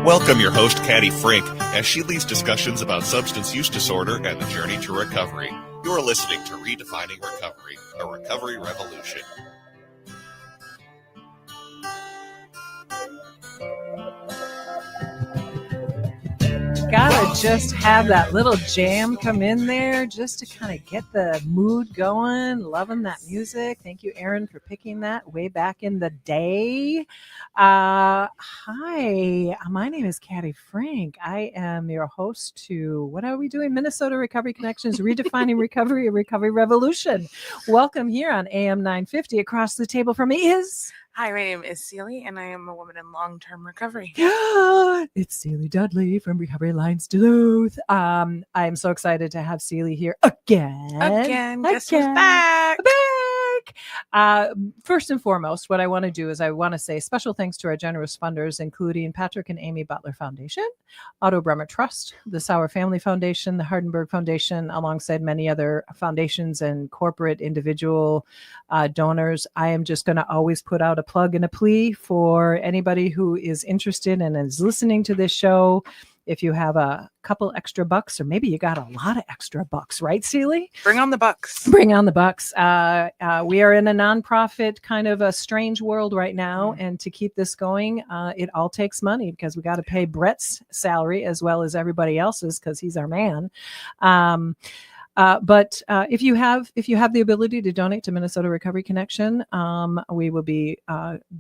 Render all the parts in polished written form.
Welcome your host, Caddy Frink, as she leads discussions about substance use disorder and the journey to recovery. You're listening to Redefining Recovery, a recovery revolution. Gotta just have that little jam come in there just to kind of get the mood going. Loving that music. Thank you, Aaron, for picking that way back in the day. Hi, my name is Caddy Frink. I am your host to, what are we doing? Minnesota Recovery Connections, Redefining Recovery, a recovery revolution. Welcome here on AM 950. Across the table from me is... Hi, my name is Cellie, and I am a woman in long-term recovery. It's Cellie Dudley from Recovery Alliance Duluth. I am so excited to have Cellie here again. Guess who's back? First and foremost, what I want to do is I want to say special thanks to our generous funders, including Patrick and Amy Butler Foundation, Otto Bremer Trust, the Sauer Family Foundation, the Hardenberg Foundation, alongside many other foundations and corporate individual donors. I am just going to always put out a plug and a plea for anybody who is interested and is listening to this show. If you have a couple extra bucks, or maybe you got a lot of extra bucks, right, Cellie? Bring on the bucks. Bring on the bucks. We are in a nonprofit kind of a strange world right now. And to keep this going, it all takes money because we got to pay Brett's salary as well as everybody else's because he's our man. But if you have the ability to donate to Minnesota Recovery Connection, we will be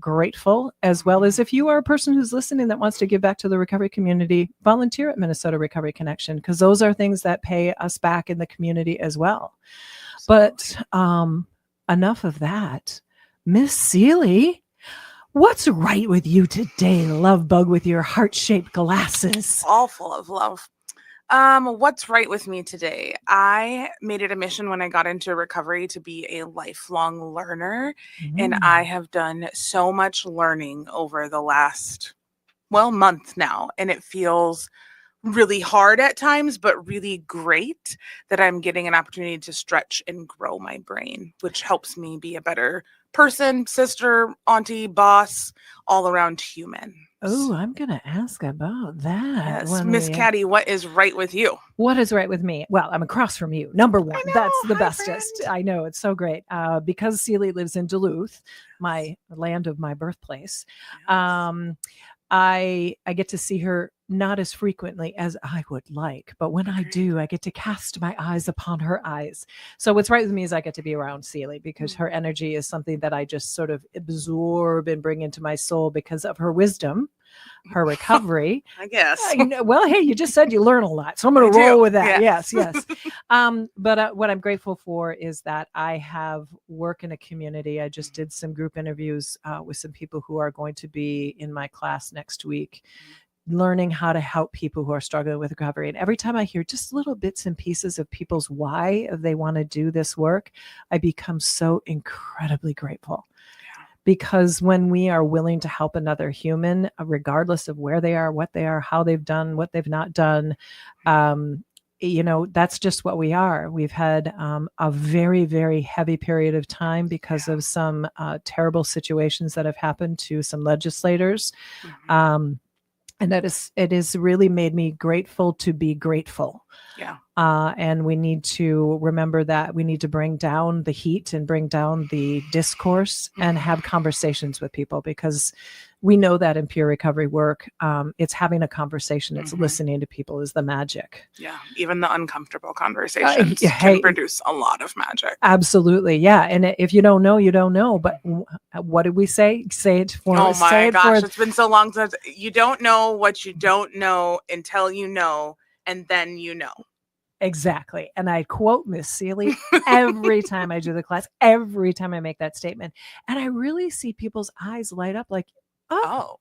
grateful, as well as if you are a person who's listening that wants to give back to the recovery community, volunteer at Minnesota Recovery Connection, because those are things that pay us back in the community as well. But enough of that. Miss Cellie, what's right with you today, love bug with your heart-shaped glasses? All full of love. What's right with me today? I made it a mission when I got into recovery to be a lifelong learner. And I have done so much learning over the last, month now. And it feels really hard at times, but really great that I'm getting an opportunity to stretch and grow my brain, which helps me be a better person, sister, auntie, boss, all around human. Oh, I'm going to ask about that. Yes. Miss Caddy, what is right with you? What is right with me? Well, I'm across from you. Number one. That's the bestest. Friend. I know. It's so great. Because Cellie lives in Duluth, my land of my birthplace. Yes. I get to see her not as frequently as I would like, but when I do, I get to cast my eyes upon her eyes. So what's right with me is I get to be around Cellie because her energy is something that I just sort of absorb and bring into my soul because of her wisdom, her recovery. I guess. Well, hey, you just said you learn a lot, so I'm going to roll with that. Yes. Yes. But what I'm grateful for is that I have work in a community. I just did some group interviews with some people who are going to be in my class next week, learning how to help people who are struggling with recovery. And every time I hear just little bits and pieces of people's why they want to do this work, I become so incredibly grateful. Because when we are willing to help another human, regardless of where they are, what they are, how they've done, what they've not done, that's just what we are. We've had a very, very heavy period of time because of some terrible situations that have happened to some legislators. And it has really made me grateful to be grateful. Yeah. And we need to remember that we need to bring down the heat and bring down the discourse and have conversations with people, because we know that in peer recovery work, it's having a conversation, it's listening to people is the magic. Yeah. Even the uncomfortable conversations can produce a lot of magic. Absolutely. Yeah. And if you don't know, you don't know. But what did we say? Say it for us. Oh my gosh. It's been so long since you don't know what you don't know until you know, and then you know. Exactly. And I quote Miss Cellie every time I do the class, every time I make that statement. And I really see people's eyes light up like, oh,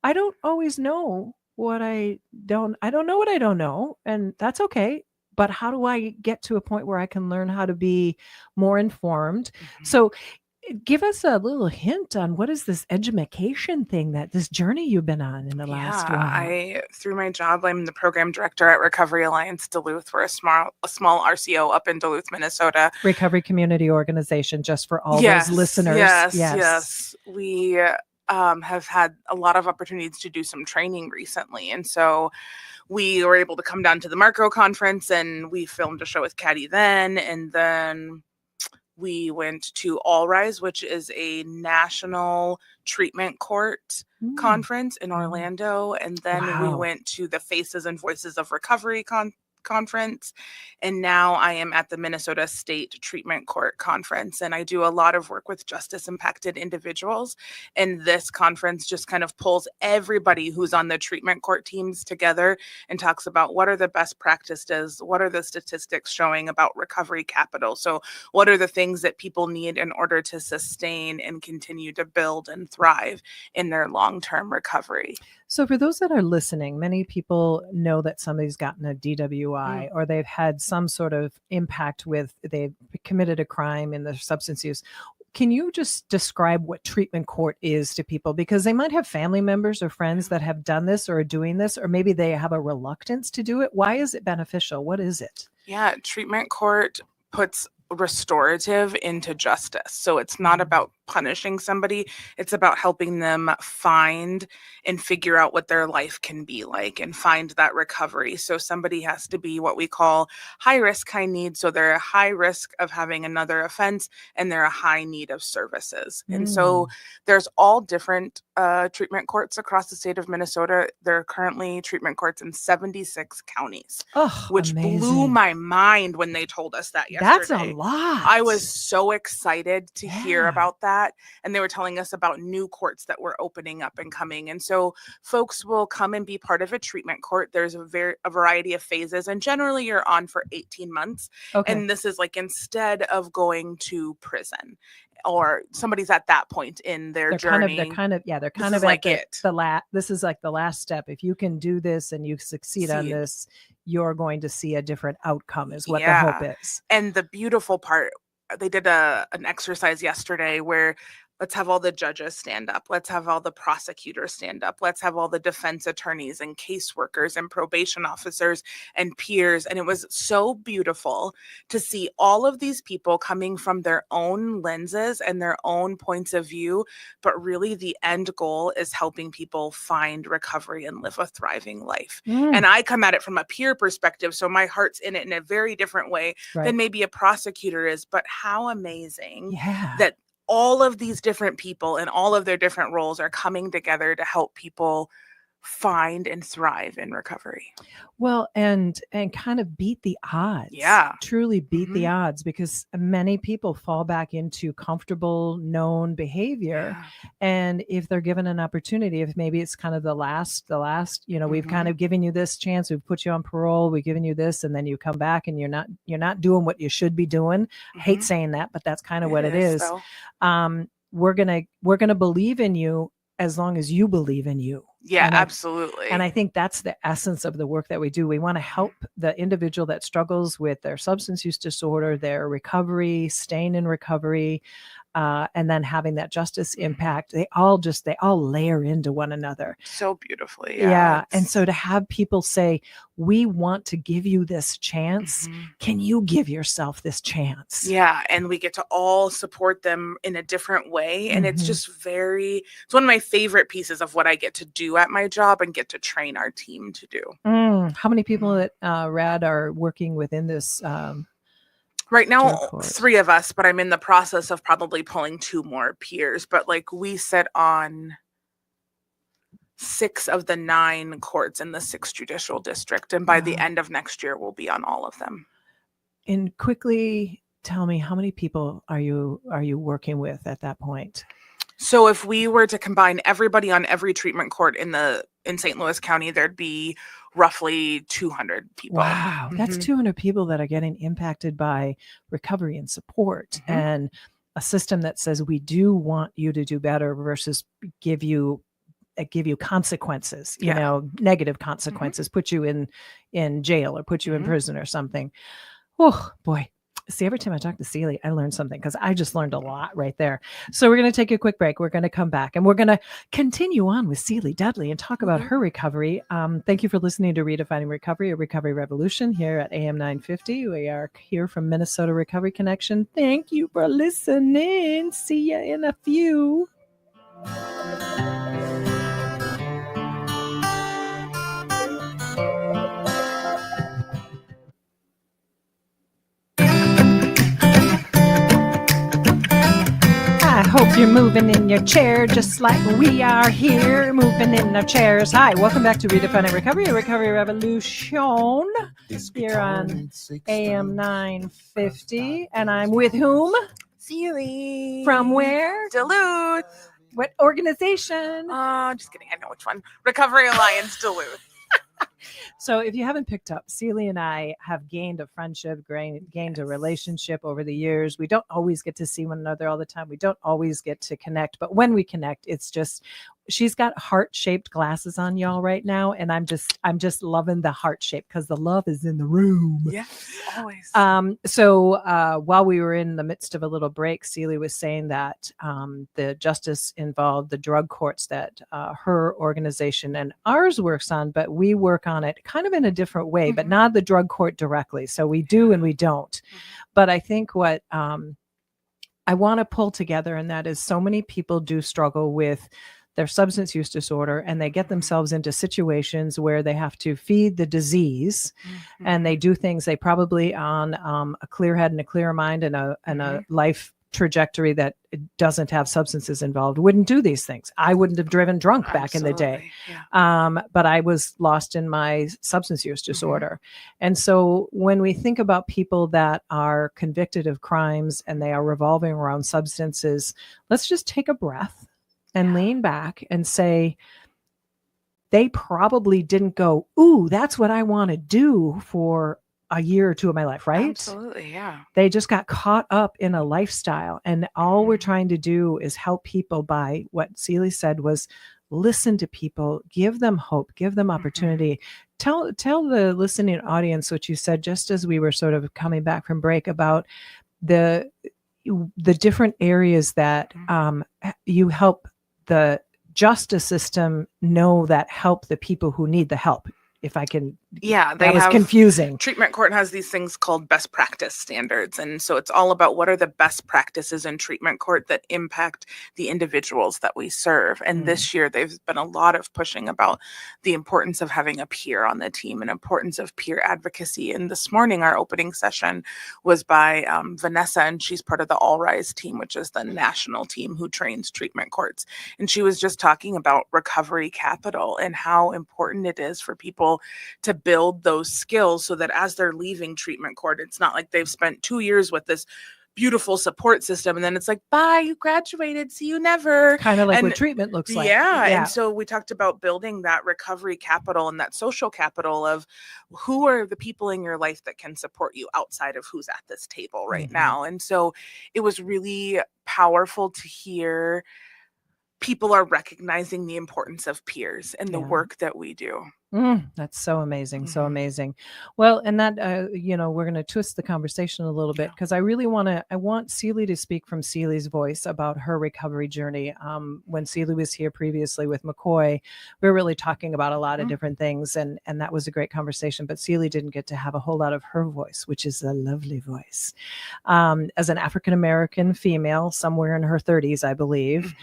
I don't always know what I don't know what I don't know. And that's okay. But how do I get to a point where I can learn how to be more informed? So give us a little hint on what is this edumacation thing, that this journey you've been on in the last while. Through my job, I'm the program director at Recovery Alliance Duluth. We're a small RCO up in Duluth, Minnesota. Recovery community organization, just for all those listeners. Yes. We have had a lot of opportunities to do some training recently. And so we were able to come down to the Marco conference, and we filmed a show with Caddy then. And then we went to All Rise, which is a national treatment court conference in Orlando. And then we went to the Faces and Voices of Recovery conference. And now I am at the Minnesota State Treatment Court Conference. And I do a lot of work with justice impacted individuals. And this conference just kind of pulls everybody who's on the treatment court teams together and talks about what are the best practices, what are the statistics showing about recovery capital. So what are the things that people need in order to sustain and continue to build and thrive in their long-term recovery. So for those that are listening, many people know that somebody's gotten a DWI or they've had some sort of impact with, they've committed a crime in their substance use. Can you just describe what treatment court is to people? Because they might have family members or friends that have done this or are doing this, or maybe they have a reluctance to do it. Why is it beneficial? What is it? Yeah, treatment court puts restorative into justice. So it's not about punishing somebody. It's about helping them find and figure out what their life can be like and find that recovery. So somebody has to be what we call high risk, high need. So they're a high risk of having another offense and they're a high need of services. And so there's all different treatment courts across the state of Minnesota. There are currently treatment courts in 76 counties, which blew my mind when they told us that yesterday. That's a lot. I was so excited to hear about that. And they were telling us about new courts that were opening up and coming. And so folks will come and be part of a treatment court. There's a variety of phases. And generally you're on for 18 months. Okay. And this is like instead of going to prison, or somebody's at that point in their journey. They're kind of like this is like the last step. If you can do this and you succeed on this, you're going to see a different outcome is what the hope is. And the beautiful part, they did an exercise yesterday where let's have all the judges stand up. Let's have all the prosecutors stand up. Let's have all the defense attorneys and caseworkers and probation officers and peers. And it was so beautiful to see all of these people coming from their own lenses and their own points of view. But really the end goal is helping people find recovery and live a thriving life. And I come at it from a peer perspective. So my heart's in it in a very different way than maybe a prosecutor is. But how amazing that all of these different people and all of their different roles are coming together to help people find and thrive in recovery. Well, and kind of beat the odds. Truly beat the odds, because many people fall back into comfortable, known behavior. And if they're given an opportunity, if maybe it's kind of the last, we've kind of given you this chance, we've put you on parole, we've given you this, and then you come back and you're not doing what you should be doing. I hate saying that, but that's kind of what it is. We're gonna believe in you as long as you believe in you. Absolutely. And I think that's the essence of the work that we do. We want to help the individual that struggles with their substance use disorder, their recovery, staying in recovery, and then having that justice impact. They all layer into one another. So beautifully. And so to have people say, we want to give you this chance. Can you give yourself this chance? And we get to all support them in a different way. And it's just it's one of my favorite pieces of what I get to do at my job and get to train our team to do. How many people at RAD are working within this? Right now, 3 of us, but I'm in the process of probably pulling 2 more peers. But like we sit on 6 of the 9 courts in the 6th Judicial District. And by the end of next year, we'll be on all of them. And quickly tell me, how many people are you working with at that point? So if we were to combine everybody on every treatment court in St. Louis County, there'd be roughly 200 people. Wow, that's 200 people that are getting impacted by recovery and support, and a system that says we do want you to do better versus give you consequences, negative consequences, put you in jail or put you in prison or something. Oh boy. See, every time I talk to Cellie, I learn something, because I just learned a lot right there. So we're going to take a quick break. We're going to come back and we're going to continue on with Cellie Dudley and talk about her recovery. Thank you for listening to Redefining Recovery, a recovery revolution here at AM 950. We are here from Minnesota Recovery Connection. Thank you for listening. See you in a few. If you're moving in your chair, just like we are here, moving in our chairs. Hi, welcome back to Redefining Recovery, a Recovery Revolution here on AM 950. And I'm with whom? Cellie. From where? Duluth. What organization? Just kidding. I know which one. Recovery Alliance Duluth. So if you haven't picked up, Cellie and I have gained a friendship, gained a relationship over the years. We don't always get to see one another all the time. We don't always get to connect. But when we connect, it's just, she's got heart-shaped glasses on, y'all, right now. And I'm just loving the heart shape because the love is in the room. Yes, always. So while we were in the midst of a little break, Cellie was saying that the justice involved the drug courts that her organization and ours works on, but we work on it kind of in a different way, but not the drug court directly. So we do and we don't. But I think what I want to pull together, and that is so many people do struggle with their substance use disorder, and they get themselves into situations where they have to feed the disease, and they do things they probably on a clear head and a clear mind and a life trajectory that doesn't have substances involved wouldn't do these things. I wouldn't have driven drunk back in the day. Yeah. But I was lost in my substance use disorder. And so when we think about people that are convicted of crimes and they are revolving around substances, let's just take a breath and lean back and say, they probably didn't go, ooh, that's what I want to do for a year or two of my life, right? Absolutely, yeah. They just got caught up in a lifestyle. And all we're trying to do is help people by what Cellie said was listen to people, give them hope, give them opportunity. Tell the listening audience what you said just as we were sort of coming back from break about the different areas that you help the justice system know that help the people who need the help. If I can, that was confusing. Treatment court has these things called best practice standards. And so it's all about what are the best practices in treatment court that impact the individuals that we serve. And this year, there's been a lot of pushing about the importance of having a peer on the team and importance of peer advocacy. And this morning, our opening session was by Vanessa, and she's part of the All Rise team, which is the national team who trains treatment courts. And she was just talking about recovery capital and how important it is for people to build those skills so that as they're leaving treatment court, it's not like they've spent 2 years with this beautiful support system and then it's like, bye, you graduated, see you never. Kind of like what treatment looks like. Yeah. And so we talked about building that recovery capital and that social capital of who are the people in your life that can support you outside of who's at this table right now. And so it was really powerful to hear people are recognizing the importance of peers and the work that we do. That's so amazing. So amazing. Well, and that, we're going to twist the conversation a little bit because I want Cellie to speak from Cellie's voice about her recovery journey. When Cellie was here previously with McCoy, we were really talking about a lot of different things and that was a great conversation, but Cellie didn't get to have a whole lot of her voice, which is a lovely voice. As an African-American female, somewhere in her 30s, I believe,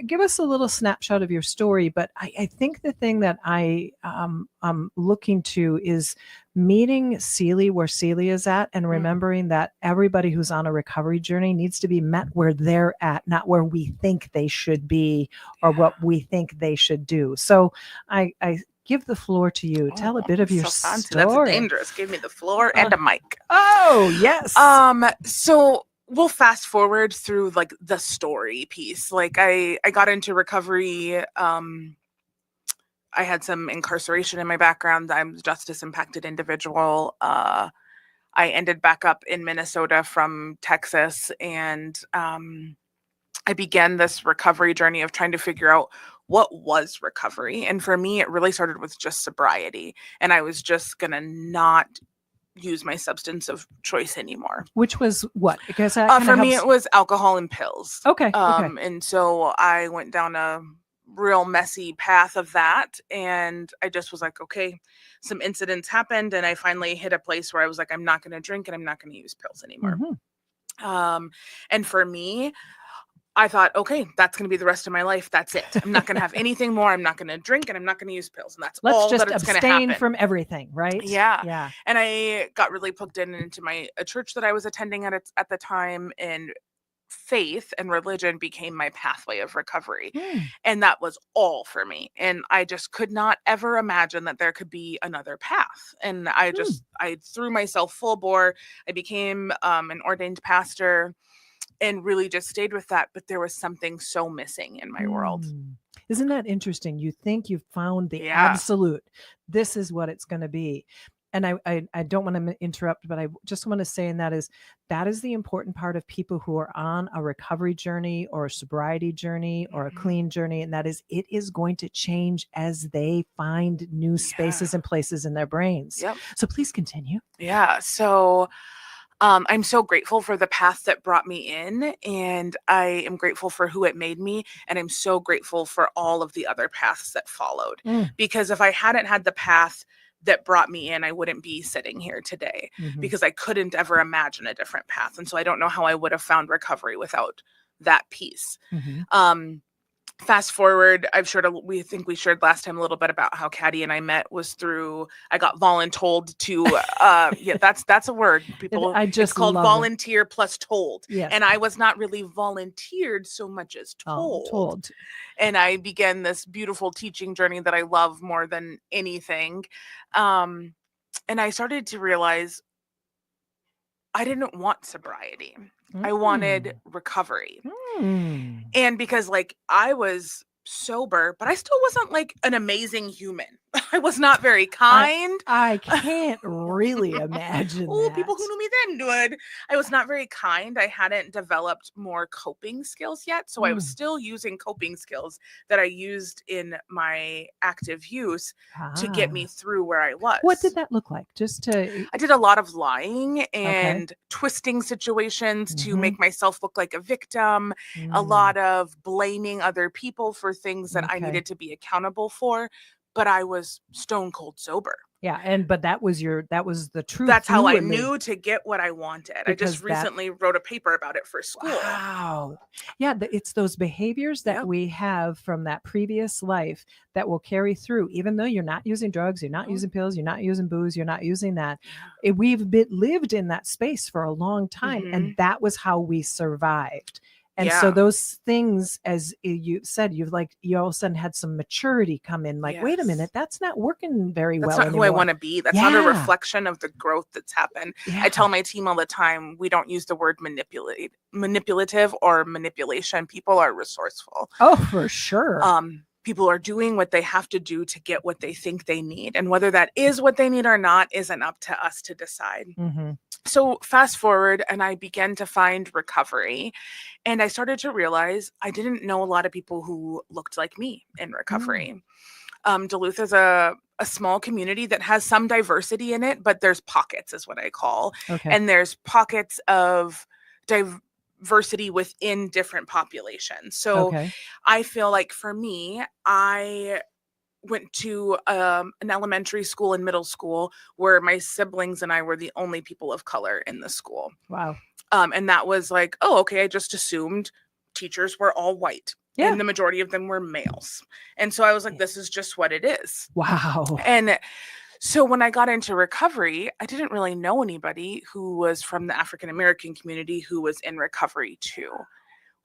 give us a little snapshot of your story, but I think the thing that I'm looking to is meeting Cellie where Cellie is at and remembering that everybody who's on a recovery journey needs to be met where they're at, not where we think they should be or what we think they should do. So I give the floor to you. Tell a bit of your story. That's dangerous. Give me the floor and a mic. Oh, yes. So we'll fast forward through like the story piece. Like I got into recovery. I had some incarceration in my background. I'm a justice impacted individual. I ended back up in Minnesota from Texas, and I began this recovery journey of trying to figure out what was recovery. And for me, it really started with just sobriety. And I was just going to not use my substance of choice anymore. Which was what? Because for me, it was alcohol and pills. Okay. And so I went down a real messy path of that. And I just was like, okay, some incidents happened. And I finally hit a place where I was like, I'm not going to drink and I'm not going to use pills anymore. And for me, I thought, okay, that's going to be the rest of my life. That's it. I'm not going to have anything more. I'm not going to drink and I'm not going to use pills. And that's all that it's going to happen. From everything, right? Yeah. And I got really plugged into a church that I was attending at the time. And faith and religion became my pathway of recovery. Mm. And that was all for me. And I just could not ever imagine that there could be another path. And I threw myself full bore. I became an ordained pastor and really just stayed with that. But there was something so missing in my world. Isn't that interesting? You think you've found the Yeah. absolute. This is what it's going to be. And I don't want to interrupt, but I just want to say, and that is the important part of people who are on a recovery journey or a sobriety journey or a clean journey. And that is, it is going to change as they find new spaces and places in their brains. Yep. So please continue. Yeah. So I'm so grateful for the path that brought me in, and I am grateful for who it made me. And I'm so grateful for all of the other paths that followed, because if I hadn't had the path that brought me in, I wouldn't be sitting here today, because I couldn't ever imagine a different path. And so I don't know how I would have found recovery without that piece. Fast forward, we shared last time a little bit about how Caddy and I met was through, I got voluntold to, that's a word, people. It's called volunteer plus told. Yes. And I was not really volunteered so much as told. And I began this beautiful teaching journey that I love more than anything. And I started to realize I didn't want sobriety. I wanted recovery. And because I was sober, but I still wasn't an amazing human. I was not very kind. I can't really imagine that. People who knew me then would. I was not very kind. I hadn't developed more coping skills yet. So I was still using coping skills that I used in my active use to get me through where I was. What did that look like? I did a lot of lying and twisting situations to make myself look like a victim, a lot of blaming other people for things that I needed to be accountable for. But I was stone cold sober. Yeah. But that was the truth. That's how I knew to get what I wanted. I just recently wrote a paper about it for school. Wow. Yeah. It's those behaviors that we have from that previous life that will carry through, even though you're not using drugs, you're not using pills, you're not using booze, you're not using that. We've lived in that space for a long time. And that was how we survived. And so those things, as you said, you all of a sudden had some maturity come in. Wait a minute, that's not working very well. That's not anymore. who I want to be. That's not a reflection of the growth that's happened. Yeah. I tell my team all the time, we don't use the word manipulative or manipulation. People are resourceful. Oh, for sure. People are doing what they have to do to get what they think they need. And whether that is what they need or not isn't up to us to decide. So fast forward, and I began to find recovery. And I started to realize I didn't know a lot of people who looked like me in recovery. Duluth is a small community that has some diversity in it, but there's pockets is what I call. And there's pockets of diversity within different populations. So I feel like for me, I went to an elementary school and middle school where my siblings and I were the only people of color in the school. Wow. And that was I just assumed teachers were all white. Yeah. And the majority of them were males. And so I was like, this is just what it is. Wow. And so when I got into recovery, I didn't really know anybody who was from the African American community who was in recovery too.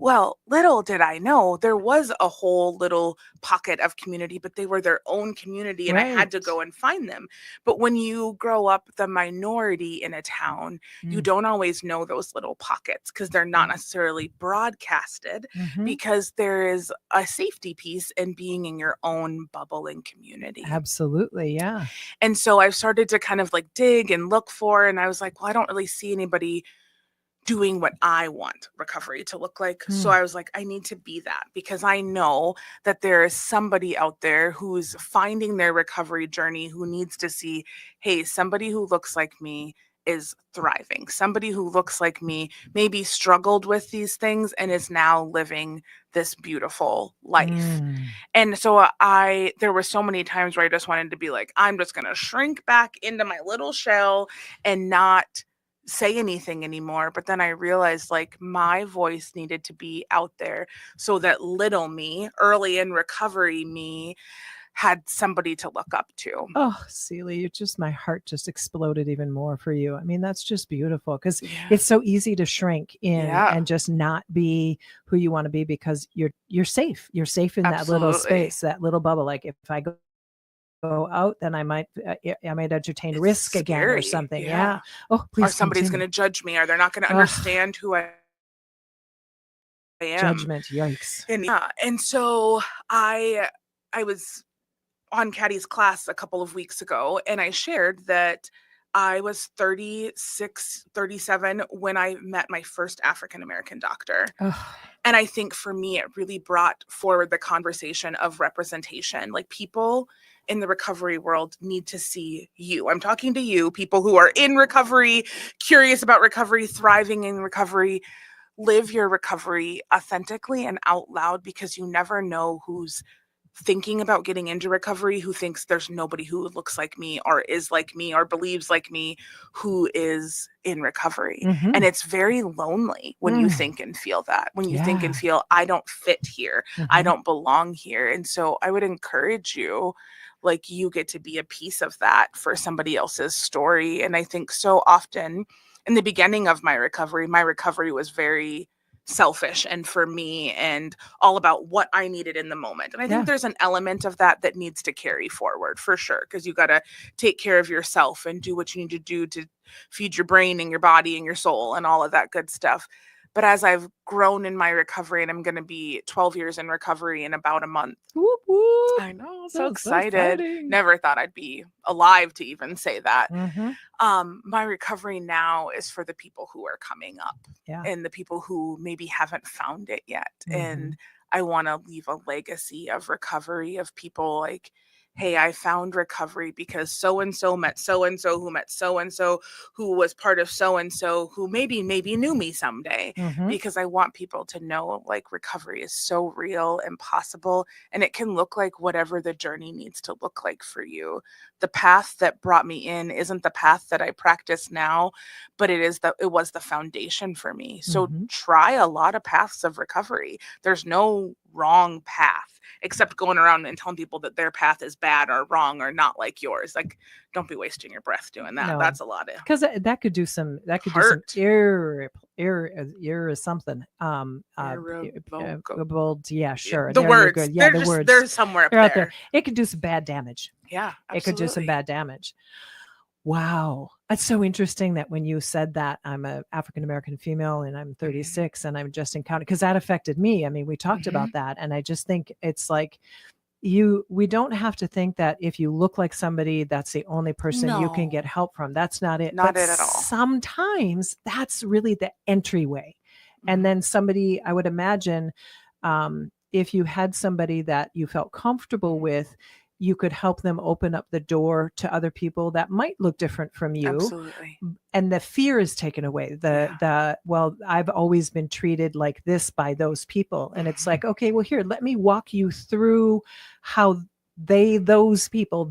Well, little did I know there was a whole little pocket of community, but they were their own community and I had to go and find them. But when you grow up the minority in a town, you don't always know those little pockets because they're not necessarily broadcasted because there is a safety piece in being in your own bubble and community. Absolutely. Yeah. And so I've started to kind of dig and look for, and I was like, well, I don't really see anybody doing what I want recovery to look like. So I was like, I need to be that because I know that there is somebody out there who's finding their recovery journey who needs to see, hey, somebody who looks like me is thriving. Somebody who looks like me maybe struggled with these things and is now living this beautiful life. And so there were so many times where I just wanted to be like, I'm just going to shrink back into my little shell and not say anything anymore. But then I realized my voice needed to be out there so that little me, early in recovery me, had somebody to look up to. Oh, Cellie, my heart just exploded even more for you. I mean, that's just beautiful because Yeah. it's so easy to shrink in Yeah. and just not be who you want to be because you're safe. You're safe in that little Absolutely. space, that little bubble. Like if I go out, then I might entertain It's risk again or scary. something. Yeah. Yeah. Oh, please Or somebody's continue. going to judge me, or they're not going to Ugh. understand who I am. Judgment. Yikes. And so I was on Caddy's class a couple of weeks ago, and I shared that I was 36, 37 when I met my first African-American doctor. Ugh. And I think for me, it really brought forward the conversation of representation. Like, people in the recovery world need to see you. I'm talking to you, people who are in recovery, curious about recovery, thriving in recovery. Live your recovery authentically and out loud, because you never know who's thinking about getting into recovery, who thinks there's nobody who looks like me or is like me or believes like me who is in recovery. Mhm. And it's very lonely when you think and feel that, when you think and Yeah. feel, I don't fit here, I Mhm. don't belong here. And so I would encourage you, like, you get to be a piece of that for somebody else's story. And I think so often in the beginning of my recovery was very selfish and for me and all about what I needed in the moment. And I think Yeah. there's an element of that that needs to carry forward for sure, because you got to take care of yourself and do what you need to do to feed your brain and your body and your soul and all of that good stuff. But as I've grown in my recovery, and I'm going to be 12 years in recovery in about a month. Whoop, whoop. I know, so So excited. exciting. Never thought I'd be alive to even say that. Mhm. My recovery now is for the people who are coming up Yeah. and the people who maybe haven't found it yet. Mhm. And I want to leave a legacy of recovery, of people like, hey, I found recovery because so-and-so met so-and-so who met so-and-so who was part of so-and-so who maybe knew me someday. Mhm. Because I want people to know, like, recovery is so real and possible, and it can look like whatever the journey needs to look like for you. The path that brought me in isn't the path that I practice now, but it was the foundation for me. So Mhm. try a lot of paths of recovery. There's no wrong path, except going around and telling people that their path is bad or wrong or not like yours. Like, don't be wasting your breath doing that. No. That's a lot of Because that could do some hurt. something Irrevocable. yeah, sure. The There, you're words, good. Yeah, the words, they're somewhere up they're out there. there. It could do some bad damage. Yeah, absolutely. It could do some bad damage. Wow. That's so interesting that when you said that, I'm a African-American female and I'm 36 and I'm just encountered, because that affected me. I mean, we talked about that. And I just think it's like, we don't have to think that if you look like somebody, that's the only person you can get No. help from. That's not it. Not But it at all. sometimes that's really the entryway. And Mhm. then somebody, I would imagine, if you had somebody that you felt comfortable with, you could help them open up the door to other people that might look different from you. Absolutely. And the fear is taken away. Well, I've always been treated like this by those people. And it's like, okay, well, here, let me walk you through how those people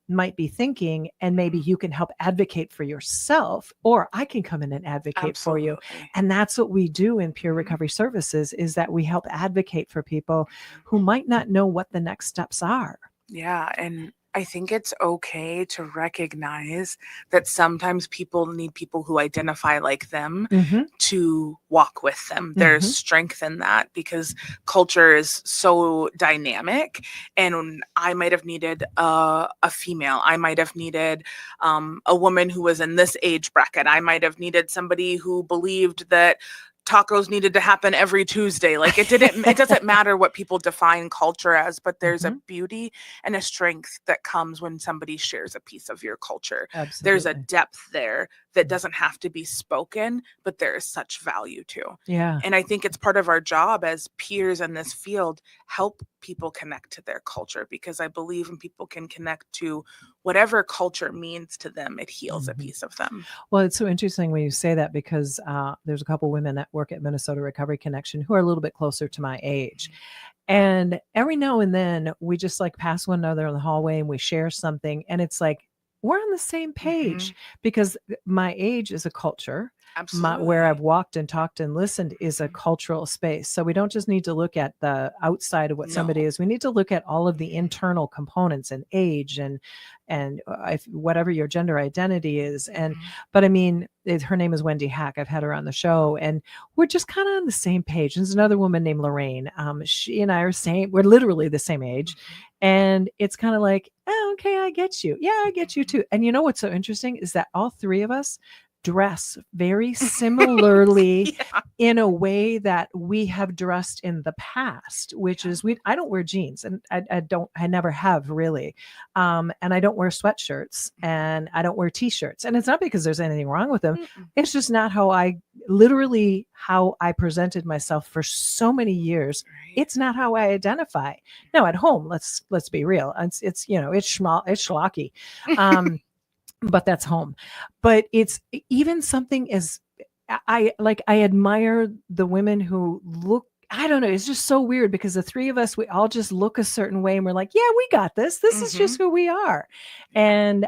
might be thinking, and maybe you can help advocate for yourself, or I can come in and advocate for you. Absolutely. And that's what we do in Peer Recovery Services, is that we help advocate for people who might not know what the next steps are. Yeah. And I think it's okay to recognize that sometimes people need people who identify like them to walk with them. There's strength in that, because culture is so dynamic. And I might have needed a female. I might have needed a woman who was in this age bracket. I might have needed somebody who believed that tacos needed to happen every Tuesday. Like, it doesn't matter what people define culture as, but there's a beauty and a strength that comes when somebody shares a piece of your culture. Absolutely. There's a depth there that doesn't have to be spoken, but there is such value to. Yeah. And I think it's part of our job as peers in this field, help people connect to their culture, because I believe when people can connect to whatever culture means to them, it heals a piece of them. Well, it's so interesting when you say that, because there's a couple women that work at Minnesota Recovery Connection who are a little bit closer to my age. And every now and then we just like pass one another in the hallway and we share something. And it's like, we're on the same page because my age is a culture. Absolutely. Where I've walked and talked and listened is a cultural space. So we don't just need to look at the outside of what somebody is. We need to look at all of the internal components and age and whatever your gender identity is. And but I mean, her name is Wendy Hack. I've had her on the show, and we're just kind of on the same page. There's another woman named Lorraine. She and I are we're literally the same age, and it's kind of like, oh, okay, I get you. Yeah, I get you too. And you know what's so interesting is that all three of us dress very similarly in a way that we have dressed in the past, which is I don't wear jeans, and I never have really. And I don't wear sweatshirts, and I don't wear t-shirts. And it's not because there's anything wrong with them. It's just not how I presented myself for so many years. It's not how I identify. Now at home, let's be real. It's it's schlocky. But that's home. But it's even something as I admire the women who look, I don't know, it's just so weird because the three of us, we all just look a certain way and we're like, yeah, we got this. This is just who we are. And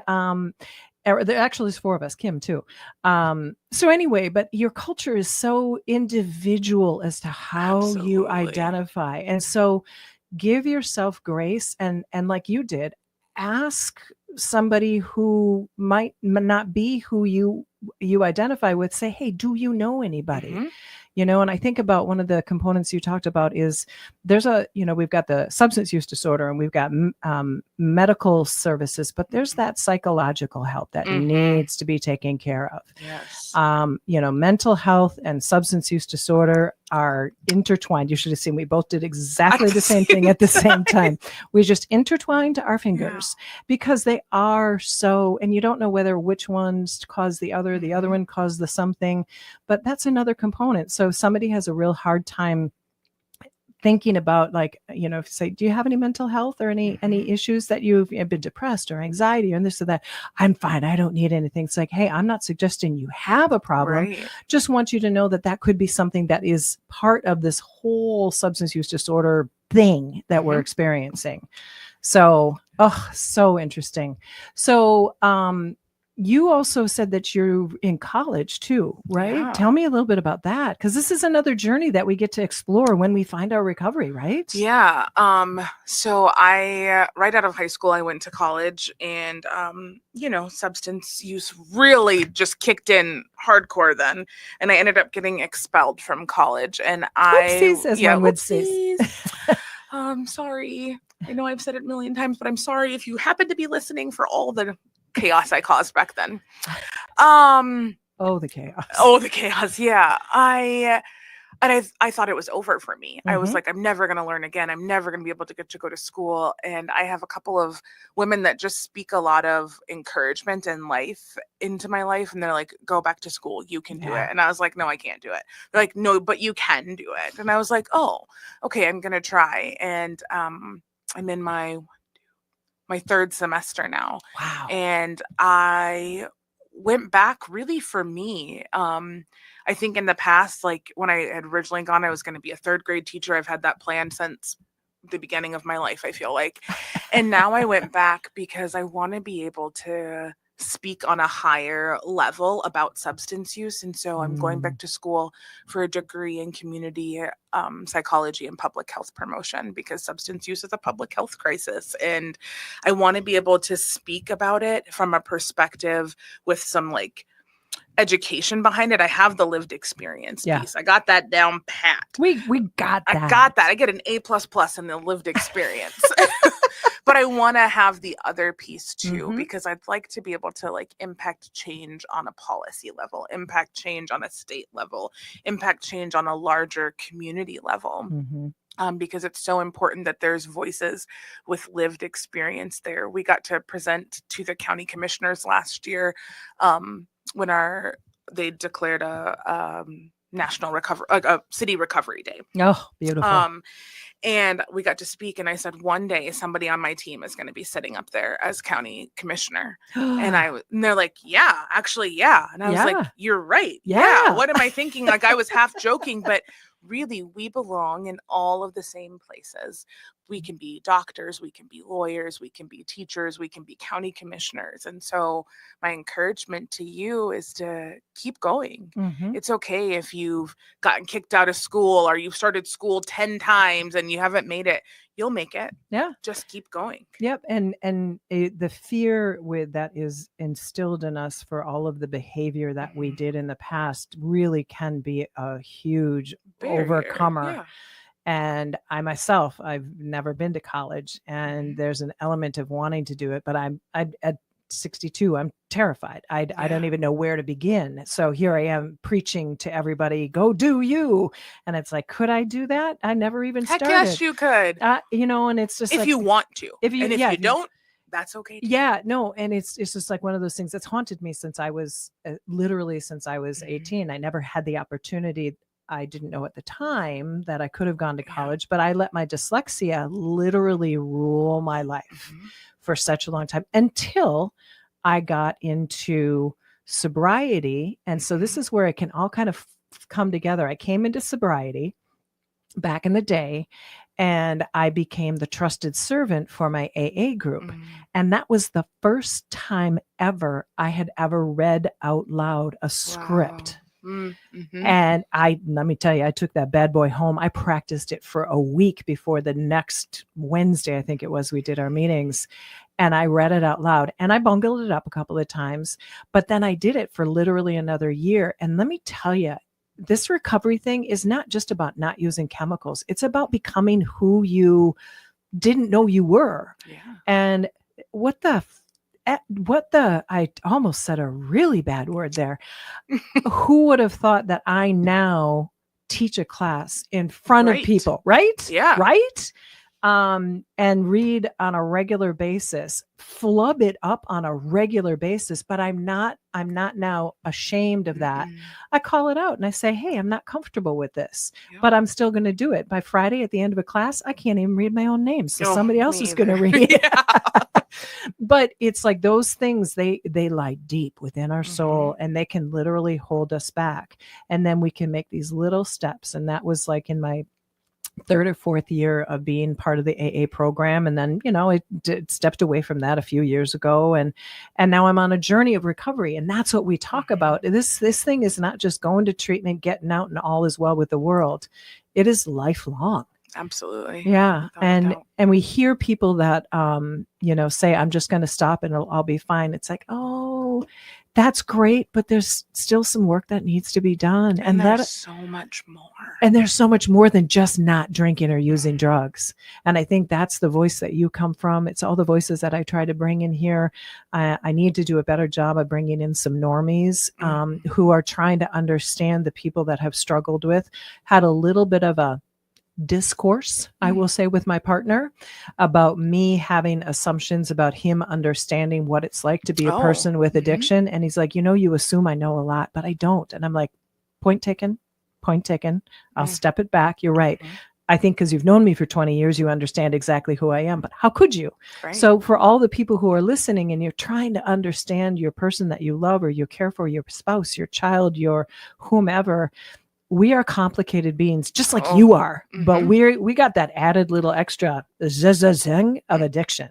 there actually is four of us, Kim too. So anyway, but your culture is so individual as to how you identify. And so give yourself grace and like you did, ask somebody who might not be who you identify with, say, hey, do you know anybody? And I think about one of the components you talked about is we've got the substance use disorder and we've got medical services, but there's that psychological help that needs to be taken care of. Yes. Mental health and substance use disorder are intertwined. You should have seen we both did exactly the same thing at the same time. We just intertwined our fingers because they are so, and you don't know which ones cause the other one caused the something, but that's another component. So if somebody has a real hard time thinking about, like, if you say, do you have any mental health or any issues that you've been depressed or anxiety or this or that? I'm fine. I don't need anything. It's like, hey, I'm not suggesting you have a problem. Just want you to know that could be something that is part of this whole substance use disorder thing that we're experiencing. So, so interesting. So, you also said that you're in college too, right? Yeah. Tell me a little bit about that, because this is another journey that we get to explore when we find our recovery, right? Yeah. So I, right out of high school, I went to college, and, substance use really just kicked in hardcore then. And I ended up getting expelled from college. And Oopsies, as one would say. Sorry. I know I've said it a million times, but I'm sorry if you happen to be listening for all the chaos I caused back then. The chaos. Yeah. I thought it was over for me. I was like, I'm never going to learn again. I'm never going to be able to get to go to school. And I have a couple of women that just speak a lot of encouragement and life into my life. And they're like, go back to school. You can do it. And I was like, no, I can't do it. They're like, no, but you can do it. And I was like, oh, okay, I'm going to try. And I'm in my third semester now. Wow. And I went back really for me. I think in the past, like when I had originally gone, I was going to be a third grade teacher. I've had that plan since the beginning of my life, I feel like. And now I went back because I want to be able to speak on a higher level about substance use. And so I'm going back to school for a degree in community psychology and public health promotion, because substance use is a public health crisis. And I want to be able to speak about it from a perspective with some education behind it. I have the lived experience piece. I got that down pat. We got that. I got that. I get an A++ in the lived experience. But I want to have the other piece too, because I'd like to be able to impact change on a policy level, impact change on a state level, impact change on a larger community level. Because it's so important that there's voices with lived experience there. We got to present to the county commissioners last year when they declared a national a city recovery day. Oh, beautiful. And we got to speak, and I said, one day somebody on my team is going to be sitting up there as county commissioner. And they're like, yeah, actually, yeah. And I was like, you're right. Yeah. What am I thinking? I was half joking, but really we belong in all of the same places. We can be doctors, we can be lawyers, we can be teachers, we can be county commissioners. And so my encouragement to you is to keep going. It's okay if you've gotten kicked out of school or you've started school 10 times and you haven't made it. You'll make it. Yeah. Just keep going. Yep. And the fear with that is instilled in us for all of the behavior that we did in the past really can be a huge Barrier. overcomer. Yeah. And I myself, I've never been to college, and there's an element of wanting to do it, but I'm at 62, I'm terrified. I don't even know where to begin. So here I am preaching to everybody, go do you. And it's like, could I do that? I never even Heck started. yes, you could. And it's just if like, you want to. if you don't, that's okay too. Yeah, no, and it's just like one of those things that's haunted me since I was literally since I was 18. I never had the opportunity. I didn't know at the time that I could have gone to college, but I let my dyslexia literally rule my life for such a long time until I got into sobriety. And so this is where it can all kind of come together. I came into sobriety back in the day, and I became the trusted servant for my AA group. And that was the first time ever I had ever read out loud a script. And let me tell you, I took that bad boy home. I practiced it for a week before the next Wednesday, I think it was, we did our meetings, and I read it out loud, and I bungled it up a couple of times, but then I did it for literally another year. And let me tell you, this recovery thing is not just about not using chemicals. It's about becoming who you didn't know you were. And I almost said a really bad word there. Who would have thought that I now teach a class in front of people, right? Yeah. Right? And read on a regular basis, flub it up on a regular basis, but I'm not now ashamed of that. I call it out and I say, hey, I'm not comfortable with this, but I'm still going to do it. By Friday at the end of a class, I can't even read my own name. So somebody else is going to read it. But it's like those things, they lie deep within our soul, and they can literally hold us back. And then we can make these little steps. And that was like in my third or fourth year of being part of the AA program. And then, I stepped away from that a few years ago. And now I'm on a journey of recovery. And that's what we talk about. This thing is not just going to treatment, getting out, and all is well with the world. It is lifelong. Absolutely. Yeah. And we hear people that, say, I'm just going to stop and I'll be fine. It's like, oh, that's great, but there's still some work that needs to be done. And there's so much more. And there's so much more than just not drinking or using drugs. And I think that's the voice that you come from. It's all the voices that I try to bring in here. I need to do a better job of bringing in some normies who are trying to understand the people that have struggled with, had a little bit of a discourse, I will say, with my partner about me having assumptions about him understanding what it's like to be a person with addiction. And he's like, you assume I know a lot, but I don't. And I'm like, point taken. I'll step it back. You're right. I think because you've known me for 20 years, you understand exactly who I am, but how could you? Right. So for all the people who are listening and you're trying to understand your person that you love or you care for, your spouse, your child, your whomever, we are complicated beings, just like you are, but we got that added little extra zing of addiction,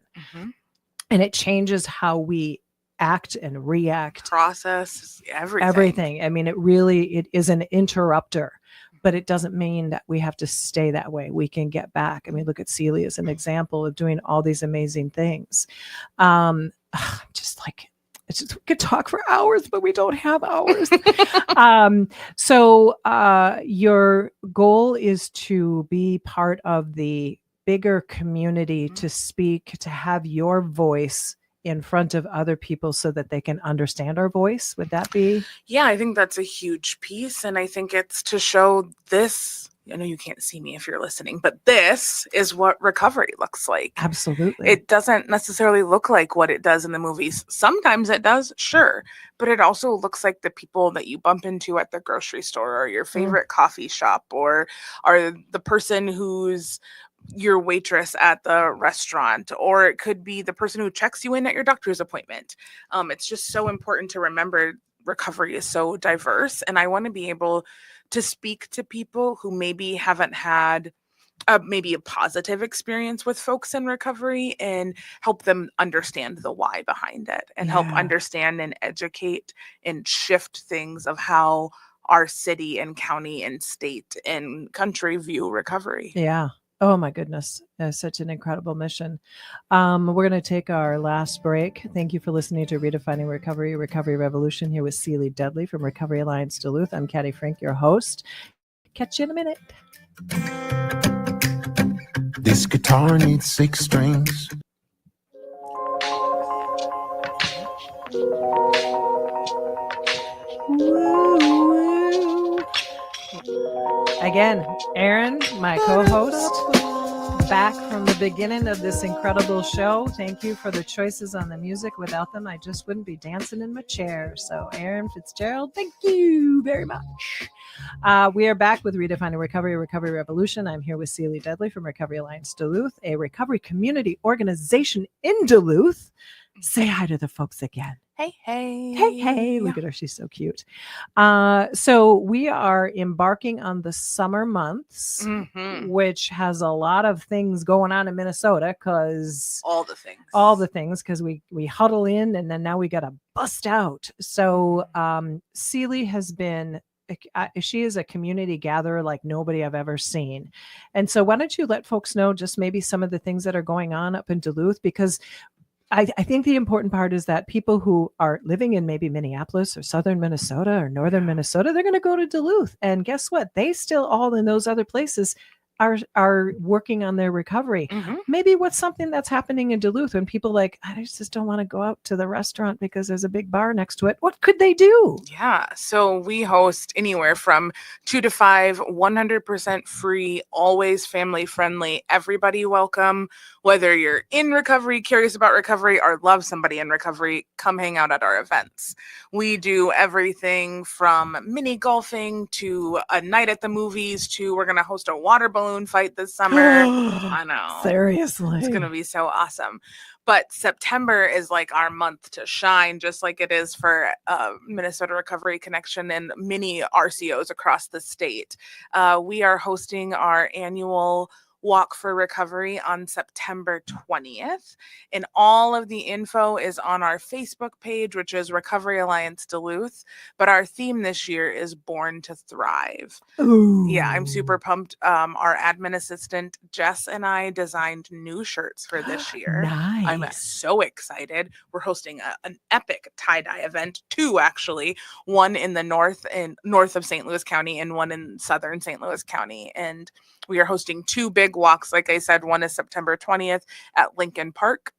and it changes how we act and react, process everything. I mean, it is an interrupter, but it doesn't mean that we have to stay that way. We can get back. I mean, look at Cellie as an example of doing all these amazing things. Just like. We could talk for hours, but we don't have hours. So your goal is to be part of the bigger community, to speak, to have your voice in front of other people so that they can understand our voice. Would that be? Yeah, I think that's a huge piece. And I think it's to show this. I know you can't see me if you're listening, but this is what recovery looks like. Absolutely. It doesn't necessarily look like what it does in the movies. Sometimes it does, sure. But it also looks like the people that you bump into at the grocery store or your favorite coffee shop or the person who's your waitress at the restaurant, or it could be the person who checks you in at your doctor's appointment. It's just so important to remember recovery is so diverse. And I want to be able to speak to people who maybe haven't had maybe a positive experience with folks in recovery, and help them understand the why behind it, and help understand and educate and shift things of how our city and county and state and country view recovery. Yeah. Oh my goodness. That's such an incredible mission. We're going to take our last break. Thank you for listening to Redefining Recovery, Recovery Revolution, here with Cellie Dudley from Recovery Alliance Duluth. I'm Caddy Frink, your host. Catch you in a minute. This guitar needs 6 strings. Woo. Again, Aaron, my co-host, back from the beginning of this incredible show. Thank you for the choices on the music. Without them, I just wouldn't be dancing in my chair. So, Aaron Fitzgerald, thank you very much. We are back with Redefining Recovery, Recovery Revolution. I'm here with Cellie Dudley from Recovery Alliance Duluth, a recovery community organization in Duluth. Say hi to the folks again. Hey, hey. Hey, hey. Look at her. She's so cute. So we are embarking on the summer months, which has a lot of things going on in Minnesota, because all the things, because we huddle in and then now we got to bust out. So Cellie has been, she is a community gatherer like nobody I've ever seen. And so why don't you let folks know just maybe some of the things that are going on up in Duluth, because I think the important part is that people who are living in maybe Minneapolis or southern Minnesota or northern Minnesota, they're going to go to Duluth. And guess what? They still all in those other places are working on their recovery. Maybe what's something that's happening in Duluth when people like, I just don't want to go out to the restaurant because there's a big bar next to it. What could they do? Yeah. So we host anywhere from 2 to 5, 100% free, always family friendly, everybody welcome. Whether you're in recovery, curious about recovery, or love somebody in recovery, come hang out at our events. We do everything from mini golfing to a night at the movies to we're going to host a water balloon fight this summer. I know. Seriously. It's going to be so awesome. But September is like our month to shine, just like it is for Minnesota Recovery Connection and many RCOs across the state. We are hosting our annual Walk for Recovery on September 20th. And all of the info is on our Facebook page, which is Recovery Alliance Duluth. But our theme this year is Born to Thrive. Ooh. Yeah, I'm super pumped. Our admin assistant, Jess, and I designed new shirts for this year. Nice. I'm so excited. We're hosting an epic tie-dye event, 2 actually, one in the north of St. Louis County and one in southern St. Louis County. And we are hosting 2 big walks. Like I said, one is September 20th at Lincoln Park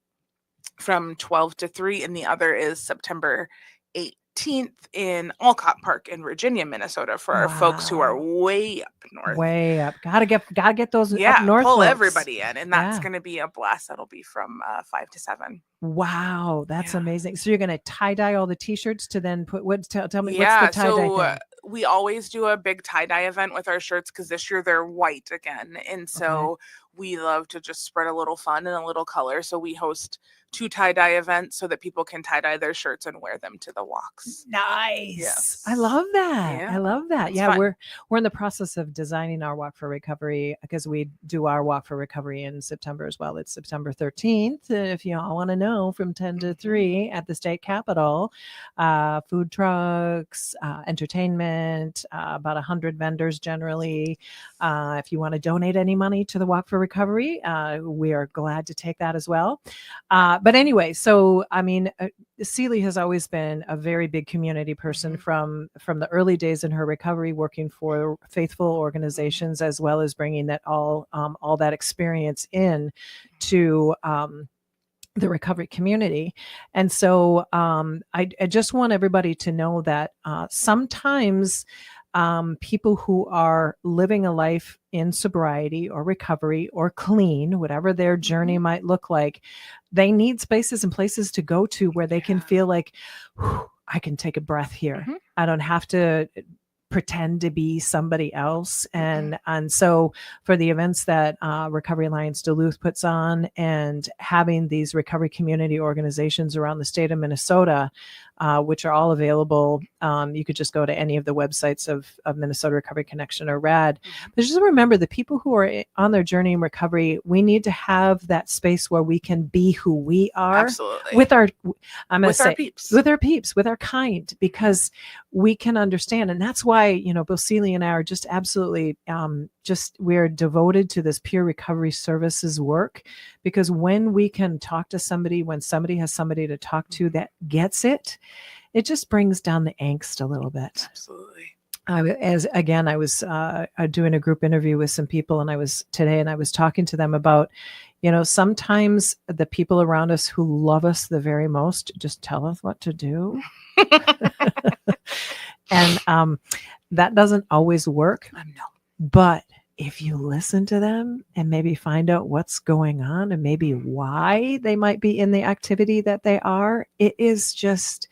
from 12 to 3, and the other is September 18th in Alcott Park in Virginia, Minnesota, for our folks who are way up north. Way up. Gotta get those up north. Pull folks. everybody in, and that's going to be a blast. That'll be from 5 to 7. Wow, that's amazing. So you're going to tie-dye all the t-shirts to then put tell me what's the tie-dye thing? We always do a big tie-dye event with our shirts because this year they're white again. And so we love to just spread a little fun and a little color. So we host 2 tie-dye events so that people can tie-dye their shirts and wear them to the walks. Nice. Yes. I love that. Yeah. I love that. It's Yeah, fun. we're in the process of designing our Walk for Recovery, because we do our Walk for Recovery in September as well. It's September 13th. If you all want to know, from 10 to 3 at the state capitol. Food trucks, entertainment, about 100 vendors generally. If you want to donate any money to the Walk for Recovery, we are glad to take that as well. But anyway, so I mean, Cellie has always been a very big community person from the early days in her recovery, working for faithful organizations, as well as bringing that all that experience in to the recovery community. And so I just want everybody to know that sometimes people who are living a life in sobriety or recovery or clean, whatever their journey might look like, they need spaces and places to go to where they can feel like, I can take a breath here. I don't have to pretend to be somebody else. And so for the events that Recovery Alliance Duluth puts on, and having these recovery community organizations around the state of Minnesota, which are all available. You could just go to any of the websites of Minnesota Recovery Connection or RAD. But just remember, the people who are on their journey in recovery, we need to have that space where we can be who we are. Absolutely. With our, our peeps. with our peeps, with our kind, because we can understand. And that's why, both Cellie and I are just absolutely, we're devoted to this peer recovery services work, because when we can talk to somebody, when somebody has somebody to talk to that gets it, it just brings down the angst a little bit. Absolutely. I was doing a group interview with some people, and I was talking to them about, sometimes the people around us who love us the very most just tell us what to do. And that doesn't always work. I know. But if you listen to them and maybe find out what's going on and maybe why they might be in the activity that they are, it is just,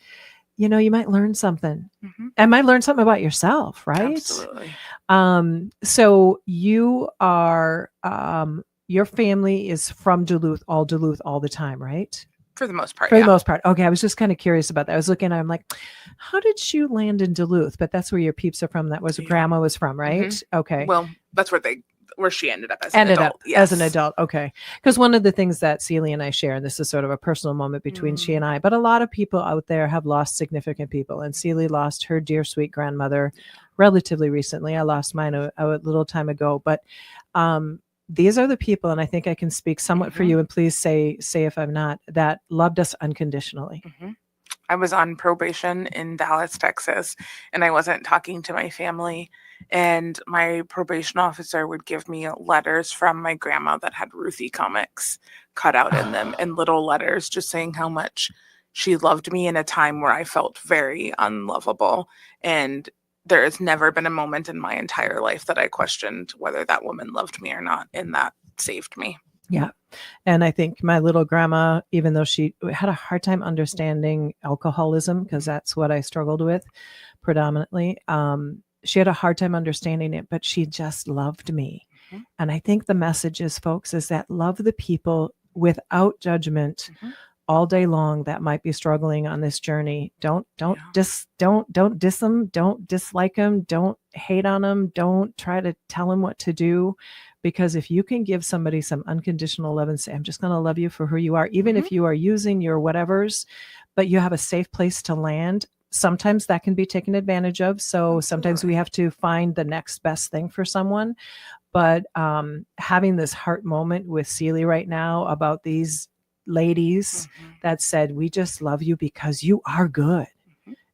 you might learn something. And might learn something about yourself, right? Absolutely. So you are, your family is from Duluth all the time, right? For the most part. For the most part. Okay. I was just kind of curious about that. I was looking, I'm like, how did you land in Duluth? But that's where your peeps are from. That was where grandma was from, right? Okay. Well, that's where she ended up as an adult. As an adult. Okay. Because one of the things that Cellie and I share, and this is sort of a personal moment between she and I, but a lot of people out there have lost significant people. And Cellie lost her dear, sweet grandmother relatively recently. I lost mine a little time ago. But these are the people, and I think I can speak somewhat for you, and please say if I'm not, that loved us unconditionally. I was on probation in Dallas, Texas, and I wasn't talking to my family. And my probation officer would give me letters from my grandma that had Ruthie comics cut out in them, and little letters just saying how much she loved me in a time where I felt very unlovable. And there has never been a moment in my entire life that I questioned whether that woman loved me or not, and that saved me. Yeah. And I think my little grandma, even though she had a hard time understanding alcoholism, because that's what I struggled with predominantly, she had a hard time understanding it, but she just loved me. And I think the message is, folks, is that love the people without judgment all day long that might be struggling on this journey. Don't diss them, don't dislike them, don't hate on them, don't try to tell them what to do. Because if you can give somebody some unconditional love and say, I'm just going to love you for who you are, even if you are using your whatevers, but you have a safe place to land, sometimes that can be taken advantage of. So sometimes we have to find the next best thing for someone. But having this heart moment with Cellie right now about these ladies that said, we just love you because you are good.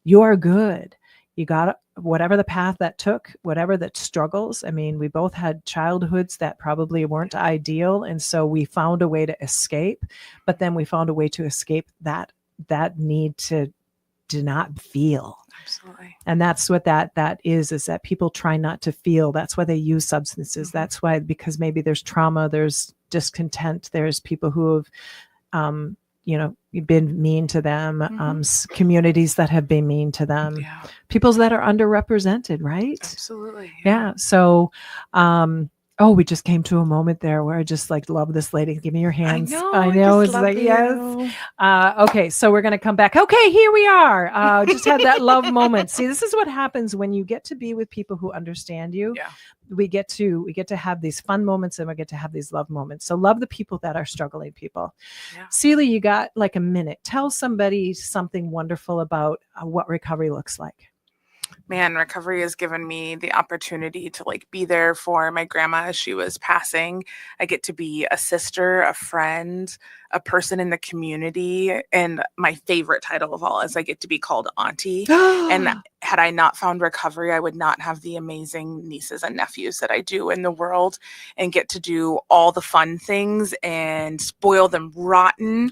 You are good. You got whatever the path that took, whatever the struggles. I mean, we both had childhoods that probably weren't ideal. And so we found a way to escape, but then we found a way to escape that need to not feel. Absolutely. And that's what that is that people try not to feel. That's why they use substances. That's why, because maybe there's trauma, there's discontent, there's people who have, been mean to them, communities that have been mean to them, peoples that are underrepresented, right? Absolutely. Yeah. So, we just came to a moment there where I just love this lady. Give me your hands. I know. It's like, yes. Okay. So we're going to come back. Okay. Here we are. Just had that love moment. See, this is what happens when you get to be with people who understand you. Yeah. We get to have these fun moments, and we get to have these love moments. So love the people that are struggling people. Yeah. Cellie, you got like a minute. Tell somebody something wonderful about what recovery looks like. Man, recovery has given me the opportunity to be there for my grandma as she was passing. I get to be a sister, a friend, a person in the community. And my favorite title of all is I get to be called auntie. And had I not found recovery, I would not have the amazing nieces and nephews that I do in the world, and get to do all the fun things and spoil them rotten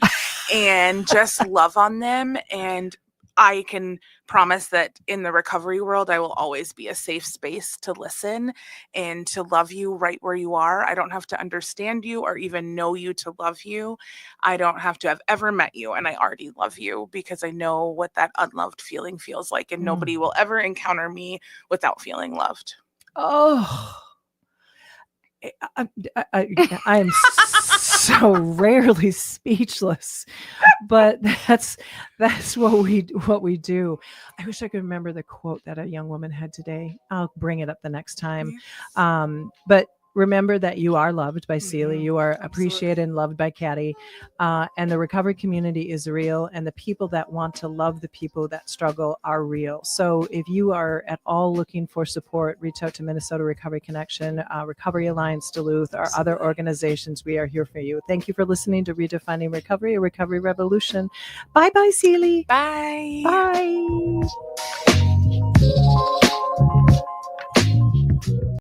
and just love on them. And I can promise that in the recovery world, I will always be a safe space to listen and to love you right where you are. I don't have to understand you or even know you to love you. I don't have to have ever met you, and I already love you because I know what that unloved feeling feels like, and nobody will ever encounter me without feeling loved. Oh, I am so rarely speechless, but that's what we do. I wish I could remember the quote that a young woman had today. I'll bring it up the next time. But remember that you are loved by Cellie. You are appreciated and loved by Caddy. And the recovery community is real. And the people that want to love the people that struggle are real. So if you are at all looking for support, reach out to Minnesota Recovery Connection, Recovery Alliance Duluth, or other organizations. We are here for you. Thank you for listening to Redefining Recovery, a recovery revolution. Bye-bye, Cellie. Bye. Bye.